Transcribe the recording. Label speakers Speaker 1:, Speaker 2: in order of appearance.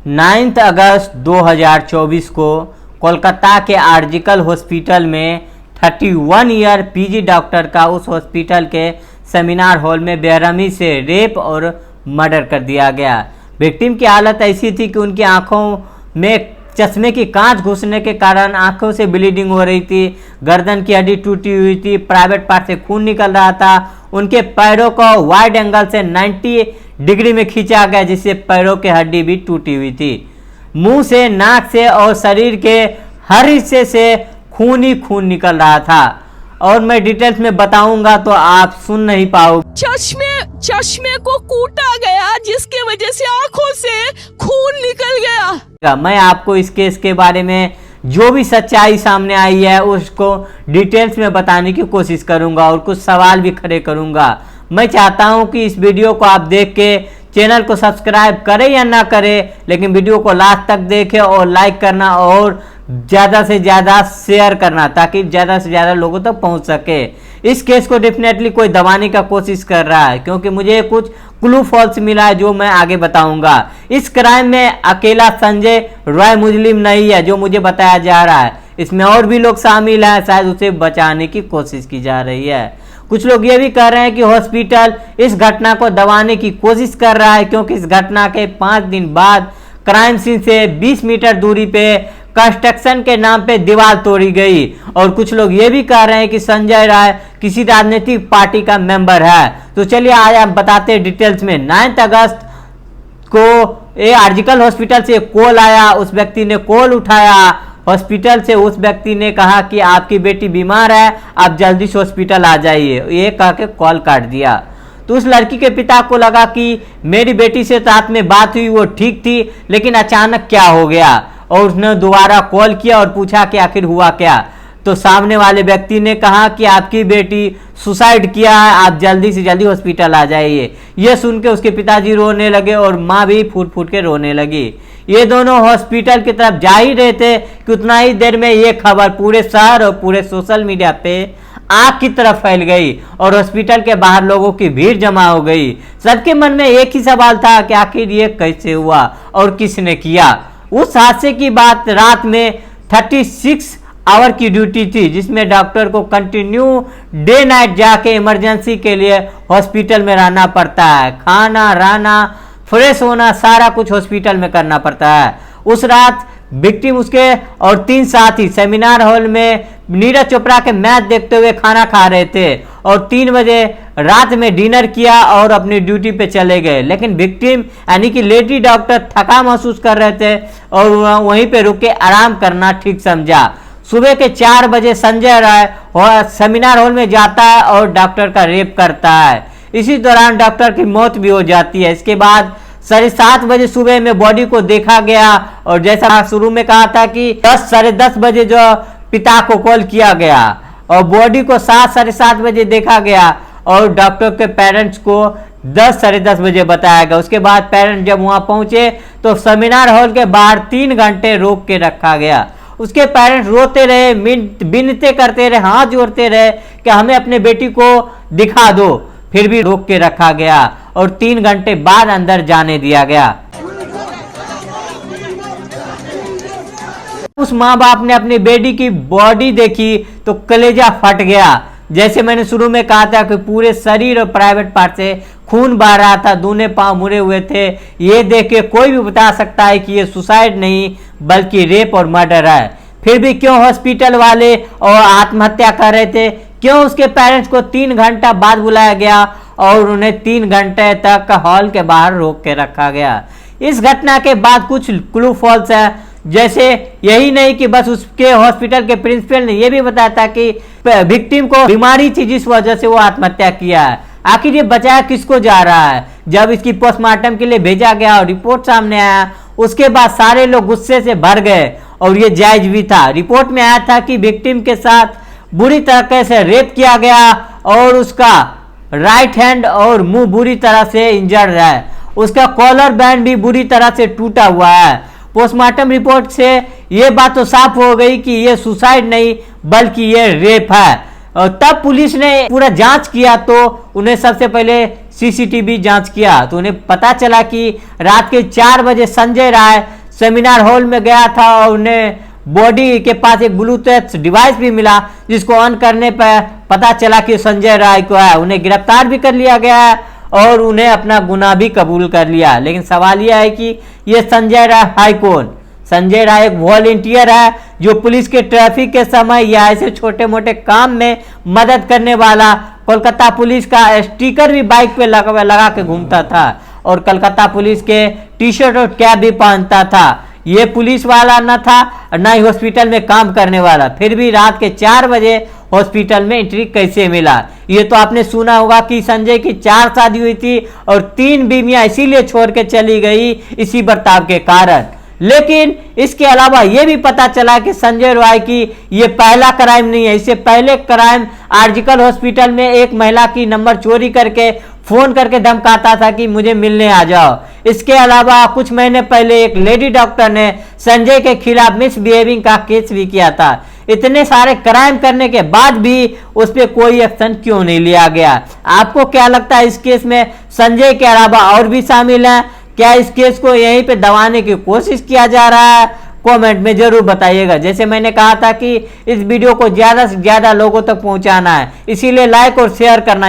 Speaker 1: 9 अगस्त 2024 को कोलकाता के आर्जिकल हॉस्पिटल में 31 ईयर पीजी डॉक्टर का उस हॉस्पिटल के सेमिनार हॉल में बेरहमी से रेप और मर्डर कर दिया गया। विक्टिम की हालत ऐसी थी कि उनकी आंखों में चश्मे की कांच घुसने के कारण आंखों से ब्लीडिंग हो रही थी, गर्दन की हड्डी टूटी हुई थी, प्राइवेट पार्ट से खून निकल रहा था। उनके पैरों को वाइड एंगल से 90 डिग्री में खींचा गया, जिससे पैरों की हड्डी भी टूटी हुई थी। मुंह से, नाक से और शरीर के हर हिस्से से खून ही खून निकल रहा था। और मैं डिटेल्स में बताऊंगा तो आप सुन नहीं पाओगे।
Speaker 2: चश्मे को कूटा गया, जिसके वजह से आंखों से खून निकल गया।
Speaker 1: मैं आपको इस केस के बारे में जो भी सच्चाई सामने आई है उसको डिटेल्स में बताने की कोशिश करूंगा और कुछ सवाल भी खड़े करूंगा। मैं चाहता हूं कि इस वीडियो को आप देख के चैनल को सब्सक्राइब करें या ना करें, लेकिन वीडियो को लास्ट तक देखें और लाइक करना और ज़्यादा से ज़्यादा शेयर करना, ताकि ज़्यादा से ज़्यादा लोगों तक पहुंच सके। इस केस को डेफिनेटली कोई दबाने का कोशिश कर रहा है, क्योंकि मुझे कुछ क्लू फॉल्स मिला है जो मैं आगे बताऊंगा। इस क्राइम में अकेला संजय रॉय मुजरिम नहीं है जो मुझे बताया जा रहा है, इसमें और भी लोग शामिल हैं। शायद उसे बचाने की कोशिश की जा रही है। कुछ लोग ये भी कह रहे हैं कि हॉस्पिटल इस घटना को दबाने की कोशिश कर रहा है, क्योंकि इस घटना के 5 दिन बाद क्राइम सीन से 20 मीटर दूरी पे कंस्ट्रक्शन के नाम पे दीवार तोड़ी गई। और कुछ लोग ये भी कह रहे हैं कि संजय राय किसी राजनीतिक पार्टी का मेंबर है। तो चलिए आज आप बताते हैं डिटेल्स में। 9 अगस्त को ये आर्जिकल हॉस्पिटल से कॉल आया, उस व्यक्ति ने कॉल उठाया। हॉस्पिटल से उस व्यक्ति ने कहा कि आपकी बेटी बीमार है, आप जल्दी से हॉस्पिटल आ जाइए, ये कह के कॉल काट दिया। तो उस लड़की के पिता को लगा कि मेरी बेटी से रात में बात हुई, वो ठीक थी, लेकिन अचानक क्या हो गया। और उसने दोबारा कॉल किया और पूछा कि आखिर हुआ क्या। तो सामने वाले व्यक्ति ने कहा कि आपकी बेटी सुसाइड किया है, आप जल्दी से जल्दी हॉस्पिटल आ जाइए। यह सुन के उसके पिताजी रोने लगे और माँ भी फूट फूट के रोने लगी। ये दोनों हॉस्पिटल की तरफ जा ही रहे थे कि उतना ही देर में ये खबर पूरे शहर और पूरे सोशल मीडिया पे आग की तरफ फैल गई और हॉस्पिटल के बाहर लोगों की भीड़ जमा हो गई। सबके मन में एक ही सवाल था कि आखिर ये कैसे हुआ और किसने किया। उस हादसे की बात रात में 36 आवर की ड्यूटी थी, जिसमें डॉक्टर को कंटिन्यू डे नाइट जाके इमरजेंसी के लिए हॉस्पिटल में रहना पड़ता है। खाना, रहना, फ्रेश होना, सारा कुछ हॉस्पिटल में करना पड़ता है। उस रात विक्टिम उसके और 3 साथी सेमिनार हॉल में नीरज चोपड़ा के मैच देखते हुए खाना खा रहे थे और 3 बजे रात में डिनर किया और अपनी ड्यूटी पे चले गए। लेकिन विक्टिम यानी कि लेडी डॉक्टर थका महसूस कर रहे थे और वहीं पे रुक के आराम करना ठीक समझा। सुबह के 4 बजे संजय राय सेमिनार हॉल में जाता है और डॉक्टर का रेप करता है। इसी दौरान डॉक्टर की मौत भी हो जाती है। इसके बाद 7:30 बजे सुबह में बॉडी को देखा गया और जैसा शुरू में कहा था कि 10 साढ़े 10 बजे जो पिता को कॉल किया गया और बॉडी को 7 साढ़े 7 बजे देखा गया और डॉक्टर के पेरेंट्स को 10 साढ़े 10 बजे बताया गया। उसके बाद पेरेंट्स जब वहां पहुंचे तो सेमिनार हॉल के बाहर 3 घंटे रोक के रखा गया। उसके पेरेंट्स रोते रहे, विनती करते रहे, हाथ जोड़ते रहे कि हमें अपने बेटी को दिखा दो, फिर भी रोक के रखा गया और 3 घंटे बाद अंदर जाने दिया गया। उस माँ बाप ने अपनी बेटी की बॉडी देखी तो कलेजा फट गया। जैसे मैंने शुरू में कहा था कि पूरे शरीर और प्राइवेट पार्ट से खून बह रहा था, दोनों पांव मुड़े हुए थे। ये देख के कोई भी बता सकता है कि ये सुसाइड नहीं बल्कि रेप और मर्डर है। फिर भी क्यों हॉस्पिटल वाले और आत्महत्या कर रहे थे? क्यों उसके पेरेंट्स को 3 घंटा बाद बुलाया गया और उन्हें 3 घंटे तक हॉल के बाहर रोक के रखा गया? इस घटना के बाद कुछ क्लू फॉल्स है। जैसे यही नहीं कि बस उसके हॉस्पिटल के प्रिंसिपल ने यह भी बताया था कि विक्टिम को बीमारी थी जिस वजह से वो आत्महत्या किया है। आखिर ये बचाया किसको जा रहा है? जब इसकी पोस्टमार्टम के लिए भेजा गया और रिपोर्ट सामने आया, उसके बाद सारे लोग गुस्से से भर गए और ये जायज भी था। रिपोर्ट में आया था कि विक्टिम के साथ बुरी तरीके से रेप किया गया और उसका राइट हैंड और मुंह बुरी तरह से इंजर्ड है। उसका कॉलर बैंड भी बुरी तरह से टूटा हुआ है। पोस्टमार्टम रिपोर्ट से यह बात तो साफ हो गई कि यह सुसाइड नहीं बल्कि यह रेप है। और तब पुलिस ने पूरा जांच किया तो उन्हें सबसे पहले सीसीटीवी जांच किया तो उन्हें पता चला कि रात के 4 बजे संजय राय सेमिनार हॉल में गया था और उन्हें बॉडी के पास एक ब्लूटूथ डिवाइस भी मिला, जिसको ऑन करने पर पता चला कि संजय राय को है। उन्हें गिरफ्तार भी कर लिया गया है और उन्हें अपना गुनाह भी कबूल कर लिया। लेकिन सवाल यह है कि ये संजय राय कौन? संजय राय एक वॉलंटियर है जो पुलिस के ट्रैफिक के समय या ऐसे छोटे मोटे काम में मदद करने वाला। कोलकाता पुलिस का स्टिकर भी बाइक पे लगा के घूमता था और कोलकाता पुलिस के टी शर्ट और कैप भी पहनता था। ये पुलिस वाला न था और न ही हॉस्पिटल में काम करने वाला, फिर भी रात के 4 बजे हॉस्पिटल में एंट्री कैसे मिला? ये तो आपने सुना होगा कि संजय की 4 शादी हुई थी और 3 बीवियां इसीलिए छोड़ के चली गई इसी बर्ताव के कारण। लेकिन इसके अलावा यह भी पता चला कि संजय राय की यह पहला क्राइम नहीं है। इससे पहले क्राइम आर्जिकल हॉस्पिटल में एक महिला की नंबर चोरी करके फोन करके धमकाता था कि मुझे मिलने आ जाओ। इसके अलावा कुछ महीने पहले एक लेडी डॉक्टर ने संजय के खिलाफ मिसबिहेविंग का केस भी किया था। इतने सारे क्राइम करने के बाद भी उस पर कोई एक्शन क्यों नहीं लिया गया? आपको क्या लगता है इस केस में संजय के अलावा और भी शामिल हैं? क्या इस केस को यहीं पे दबाने की कोशिश किया जा रहा है? कमेंट में जरूर बताइएगा। जैसे मैंने कहा था कि इस वीडियो को ज्यादा से ज्यादा लोगों तक पहुंचाना है, इसीलिए लाइक और शेयर करना।